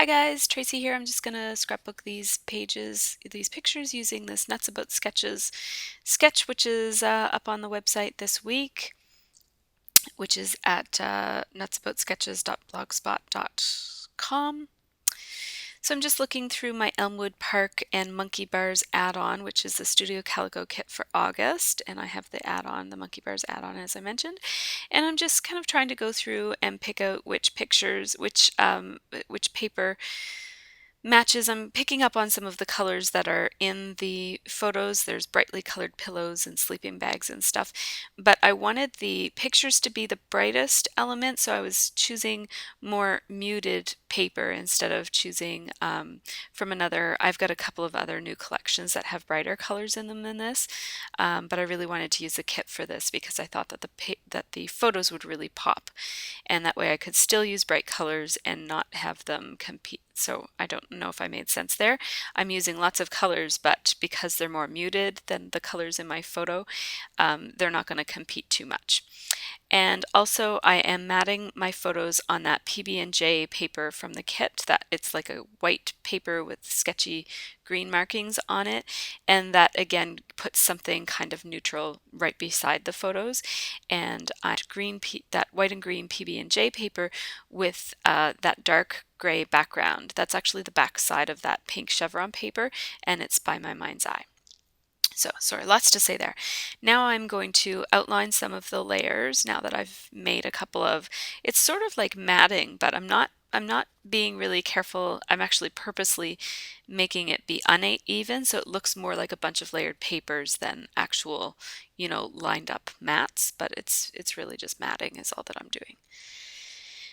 guys, Tracy here. I'm just gonna scrapbook these pictures using this Nuts About Sketches sketch, which is up on the website this week, which is at nutsaboutssketches.blogspot.com. So I'm just looking through my Elmwood Park and Monkey Bars add-on, which is the Studio Calico kit for August, and I have the add-on, the Monkey Bars add-on, as I mentioned. And I'm just kind of trying to go through and pick out which pictures, which paper matches. I'm picking up on some of the colors that are in the photos. There's brightly colored pillows and sleeping bags and stuff, but I wanted the pictures to be the brightest element, so I was choosing more muted paper instead of choosing from another. I've got a couple of other new collections that have brighter colors in them than this, but I really wanted to use the kit for this because I thought that the photos would really pop, and that way I could still use bright colors and not have them compete. So I don't know if I made sense there. I'm using lots of colors, but because they're more muted than the colors in my photo, they're not going to compete too much. And also I am matting my photos on that PB&J paper from the kit. That it's like a white paper with sketchy green markings on it, and that again puts something kind of neutral right beside the photos. And that white and green PB&J paper with that dark gray background. That's actually the back side of that pink chevron paper, and it's by my mind's eye. So, sorry, lots to say there. Now I'm going to outline some of the layers now that I've made a couple of, it's sort of like matting, but I'm not being really careful. I'm actually purposely making it be uneven so it looks more like a bunch of layered papers than actual, lined up mats, but it's really just matting is all that I'm doing.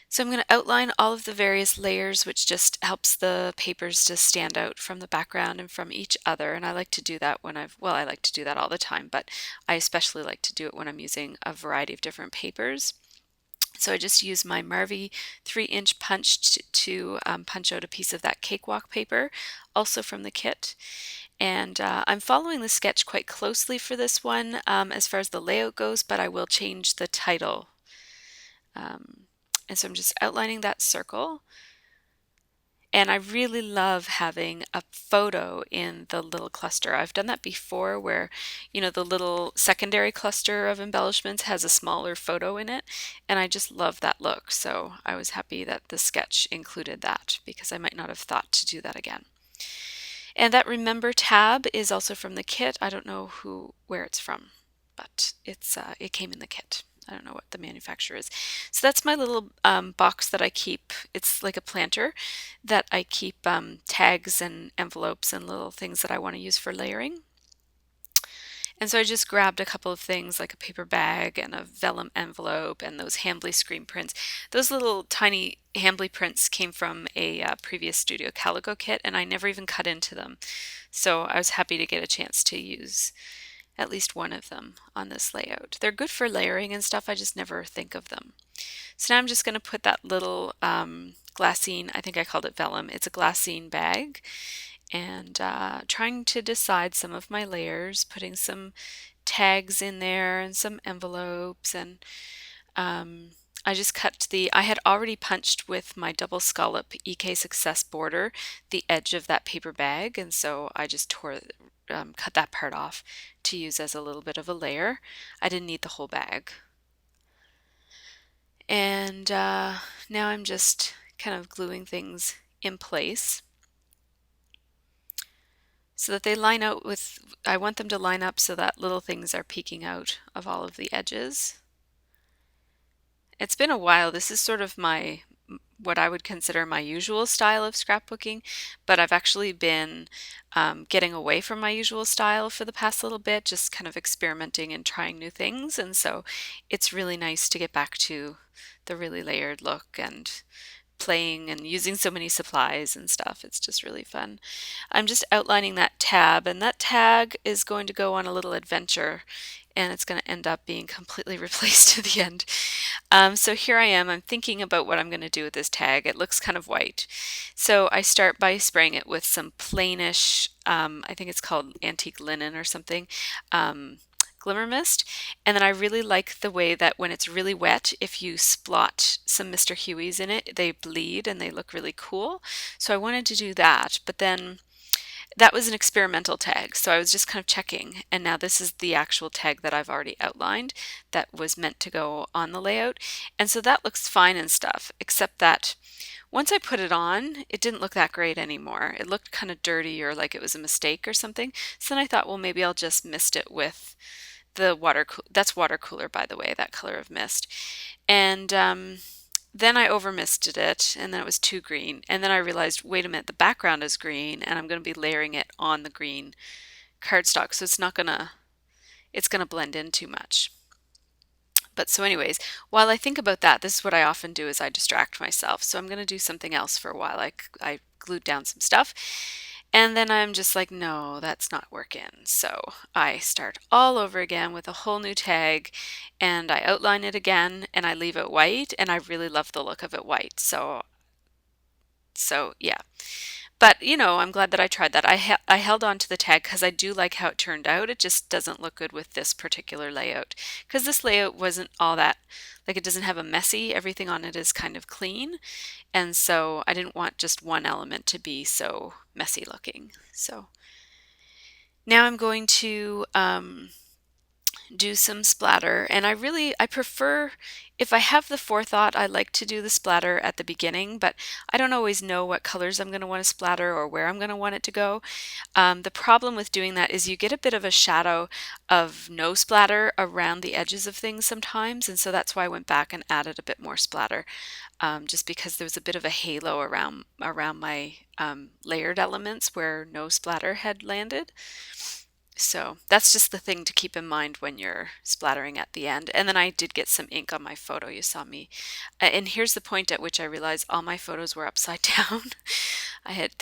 So I'm going to outline all of the various layers, which just helps the papers to stand out from the background and from each other. And I like to do that I like to do that all the time, but I especially like to do it when I'm using a variety of different papers. So I just use my Marvy 3-inch punch to punch out a piece of that cakewalk paper, also from the kit. And I'm following the sketch quite closely for this one as far as the layout goes, but I will change the title. And so I'm just outlining that circle. And I really love having a photo in the little cluster. I've done that before where, the little secondary cluster of embellishments has a smaller photo in it. And I just love that look. So I was happy that the sketch included that because I might not have thought to do that again. And that Remember tab is also from the kit. I don't know where it's from, but it came in the kit. I don't know what the manufacturer is. So that's my little box that I keep. It's like a planter that I keep tags and envelopes and little things that I want to use for layering. And so I just grabbed a couple of things like a paper bag and a vellum envelope and those Hambly screen prints. Those little tiny Hambly prints came from a previous Studio Calico kit, and I never even cut into them. So I was happy to get a chance to use at least one of them on this layout. They're good for layering and stuff, I just never think of them. So now I'm just going to put that little glassine, I think I called it vellum, it's a glassine bag, and trying to decide some of my layers, putting some tags in there and some envelopes, and I just I had already punched with my double scallop EK Success border the edge of that paper bag, and so I just cut that part off to use as a little bit of a layer. I didn't need the whole bag. And now I'm just kind of gluing things in place so that they line out I want them to line up so that little things are peeking out of all of the edges. It's been a while. This is sort of what I would consider my usual style of scrapbooking, but I've actually been getting away from my usual style for the past little bit, just kind of experimenting and trying new things, and so it's really nice to get back to the really layered look and playing and using so many supplies and stuff. It's just really fun. I'm just outlining that tab, and that tag is going to go on a little adventure, and it's going to end up being completely replaced at the end. So here I am, I'm thinking about what I'm going to do with this tag. It looks kind of white. So I start by spraying it with some plainish, I think it's called antique linen or something, Glimmer Mist. And then I really like the way that when it's really wet, if you splot some Mr. Huey's in it, they bleed and they look really cool. So I wanted to do that, but then that was an experimental tag. So I was just kind of checking, and now this is the actual tag that I've already outlined that was meant to go on the layout. And so that looks fine and stuff, except that once I put it on, it didn't look that great anymore. It looked kind of dirty or like it was a mistake or something. So then I thought, well, maybe I'll just mist it with the that's water cooler, by the way, that color of mist. And then I over misted it, and then it was too green. And then I realized, wait a minute, the background is green, and I'm going to be layering it on the green cardstock, so it's gonna blend in too much. But so anyways, while I think about that, this is what I often do is I distract myself. So I'm going to do something else for a while. I glued down some stuff and then I'm just like, no, that's not working. So I start all over again with a whole new tag and I outline it again and I leave it white and I really love the look of it white. So yeah. But you know, I'm glad that I tried that. I held on to the tag because I do like how it turned out. It just doesn't look good with this particular layout because this layout wasn't all that, like it doesn't have a messy, everything on it is kind of clean. And so I didn't want just one element to be so messy looking. So now I'm going to do some splatter, and I prefer, if I have the forethought, I like to do the splatter at the beginning, but I don't always know what colors I'm going to want to splatter or where I'm going to want it to go. The problem with doing that is you get a bit of a shadow of no splatter around the edges of things sometimes, and so that's why I went back and added a bit more splatter, just because there was a bit of a halo around my layered elements where no splatter had landed. So that's just the thing to keep in mind when you're splattering at the end. And then I did get some ink on my photo. You saw me. And here's the point at which I realized all my photos were upside down. I had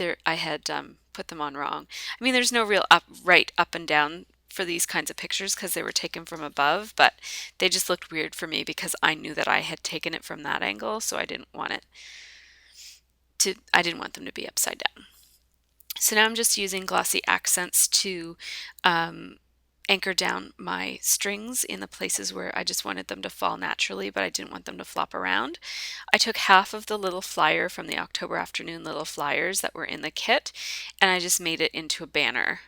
put them on wrong. I mean, there's no real right up and down for these kinds of pictures because they were taken from above, but they just looked weird for me because I knew that I had taken it from that angle, so I didn't want them to be upside down. So now I'm just using glossy accents to anchor down my strings in the places where I just wanted them to fall naturally, but I didn't want them to flop around. I took half of the little flyer from the October Afternoon little flyers that were in the kit, and I just made it into a banner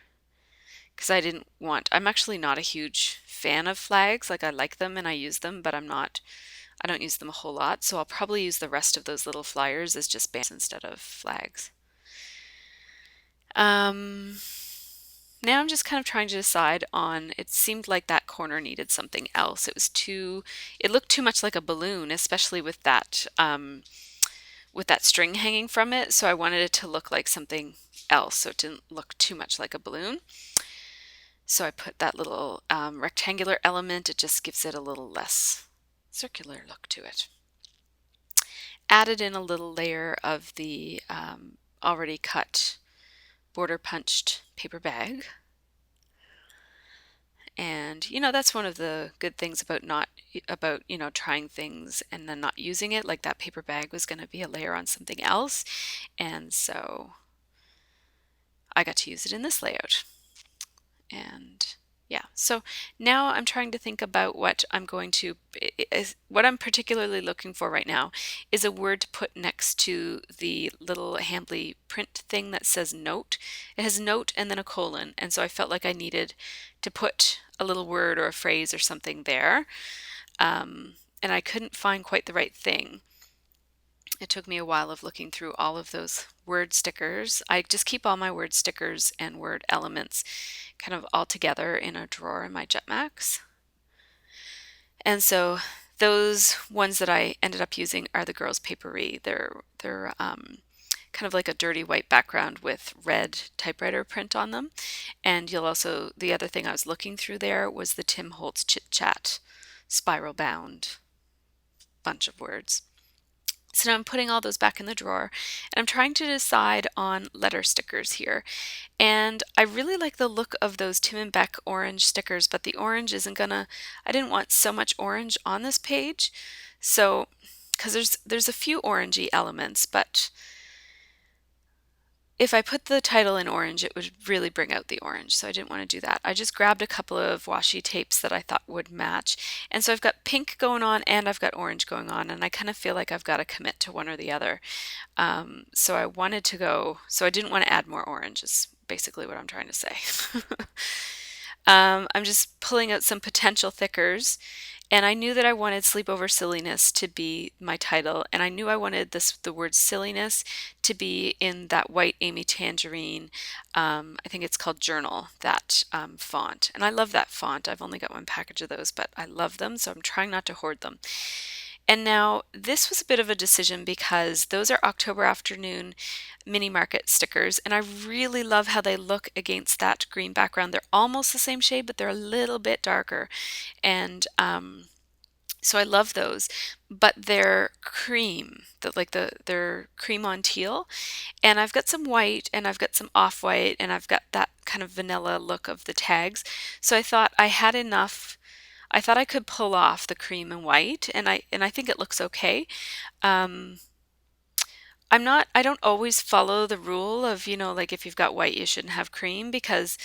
because I'm actually not a huge fan of flags. Like I like them and I use them, but I don't use them a whole lot. So I'll probably use the rest of those little flyers as just banners instead of flags. Now I'm just kind of trying to decide on, it seemed like that corner needed something else. It looked too much like a balloon, especially with that string hanging from it. So I wanted it to look like something else, so it didn't look too much like a balloon. So I put that little rectangular element. It just gives it a little less circular look to it. Added in a little layer of the already cut border punched paper bag. And you know, that's one of the good things about trying things and then not using it. Like that paper bag was going to be a layer on something else, and so I got to use it in this layout. And yeah, so now I'm trying to think about what what I'm particularly looking for right now is a word to put next to the little Handley print thing that says note. It has note and then a colon, and so I felt like I needed to put a little word or a phrase or something there, and I couldn't find quite the right thing. It took me a while of looking through all of those word stickers. I just keep all my word stickers and word elements kind of all together in a drawer in my Jetmax. And so those ones that I ended up using are the Girls Papery. They're kind of like a dirty white background with red typewriter print on them. And the other thing I was looking through there was the Tim Holtz Chit Chat spiral bound bunch of words. So now I'm putting all those back in the drawer and I'm trying to decide on letter stickers here. And I really like the look of those Tim and Beck orange stickers, but the orange I didn't want so much orange on this page. So, because there's a few orangey elements, but if I put the title in orange, it would really bring out the orange, so I didn't want to do that. I just grabbed a couple of washi tapes that I thought would match. And so I've got pink going on and I've got orange going on, and I kind of feel like I've got to commit to one or the other. So I wanted to go, so I didn't want to add more orange, is basically what I'm trying to say. I'm just pulling out some potential thickers, and I knew that I wanted Sleepover Silliness to be my title, and I knew I wanted the word silliness to be in that white Amy Tangerine, I think it's called Journal, that font. And I love that font. I've only got one package of those, but I love them, so I'm trying not to hoard them. And now this was a bit of a decision because those are October Afternoon mini market stickers, and I really love how they look against that green background. They're almost the same shade, but they're a little bit darker. And so I love those, but they're cream, they're cream on teal, and I've got some white and I've got some off-white and I've got that kind of vanilla look of the tags. So I thought I had enough. I thought I could pull off the cream and white, and I think it looks okay. Um, I don't always follow the rule of, like if you've got white, you shouldn't have cream because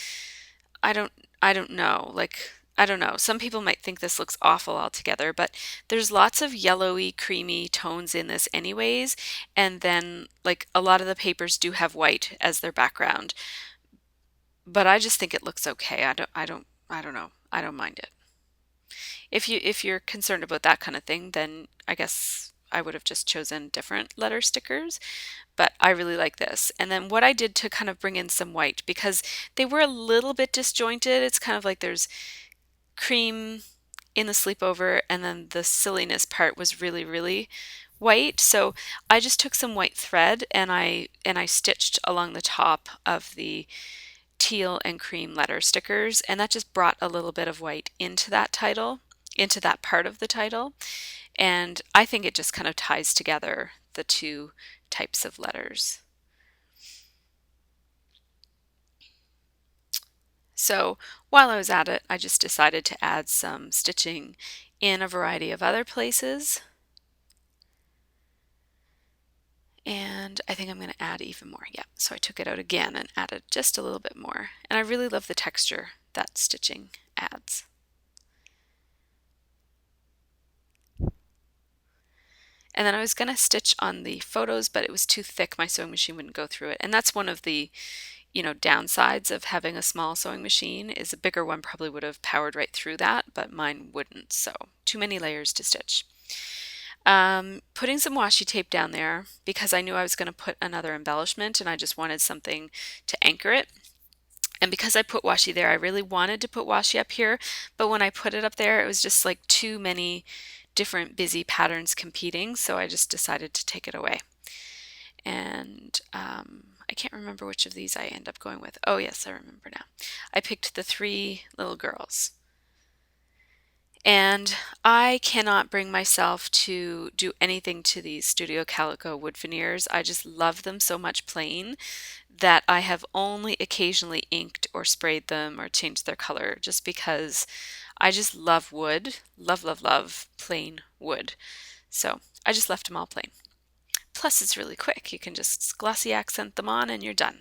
I don't I don't know. Like I don't know. Some people might think this looks awful altogether, but there's lots of yellowy, creamy tones in this anyways, and then like a lot of the papers do have white as their background, but I just think it looks okay. I don't know. I don't mind it. If you're concerned about that kind of thing, then I guess I would have just chosen different letter stickers, but I really like this. And then what I did to kind of bring in some white, because they were a little bit disjointed, it's kind of like there's cream in the sleepover and then the silliness part was really, really white. So I just took some white thread and I stitched along the top of the teal and cream letter stickers, and that just brought a little bit of white into that title, into that part of the title. And I think it just kind of ties together the two types of letters. So while I was at it, I just decided to add some stitching in a variety of other places. And I think I'm going to add even more. Yeah, so I took it out again and added just a little bit more. And I really love the texture that stitching adds. And then I was going to stitch on the photos, but it was too thick. My sewing machine wouldn't go through it. And that's one of the, downsides of having a small sewing machine is a bigger one probably would have powered right through that, but mine wouldn't. So too many layers to stitch. Putting some washi tape down there because I knew I was going to put another embellishment and I just wanted something to anchor it. And because I put washi there, I really wanted to put washi up here, but when I put it up there, it was just like too many different busy patterns competing, so I just decided to take it away. And I can't remember which of these I end up going with. Oh yes, I remember now. I picked the three little girls. And I cannot bring myself to do anything to these Studio Calico wood veneers. I just love them so much plain that I have only occasionally inked or sprayed them or changed their color just because I just love wood. Love, love, love plain wood. So I just left them all plain. Plus it's really quick. You can just glossy accent them on and you're done.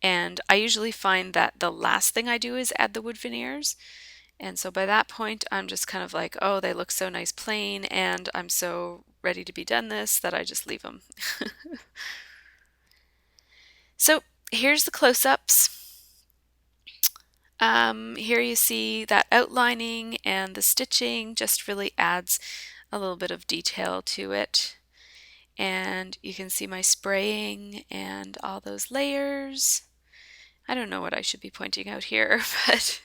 And I usually find that the last thing I do is add the wood veneers. And so by that point, I'm just kind of like, oh, they look so nice plain, and I'm so ready to be done this that I just leave them. So here's the close-ups. Here you see that outlining and the stitching just really adds a little bit of detail to it. And you can see my spraying and all those layers. I don't know what I should be pointing out here, but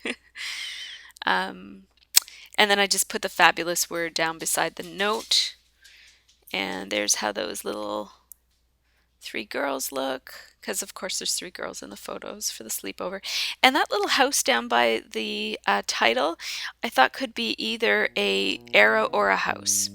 and then I just put the fabulous word down beside the note. And there's how those little three girls look, because of course there's three girls in the photos for the sleepover. And that little house down by the title, I thought could be either a arrow or a house.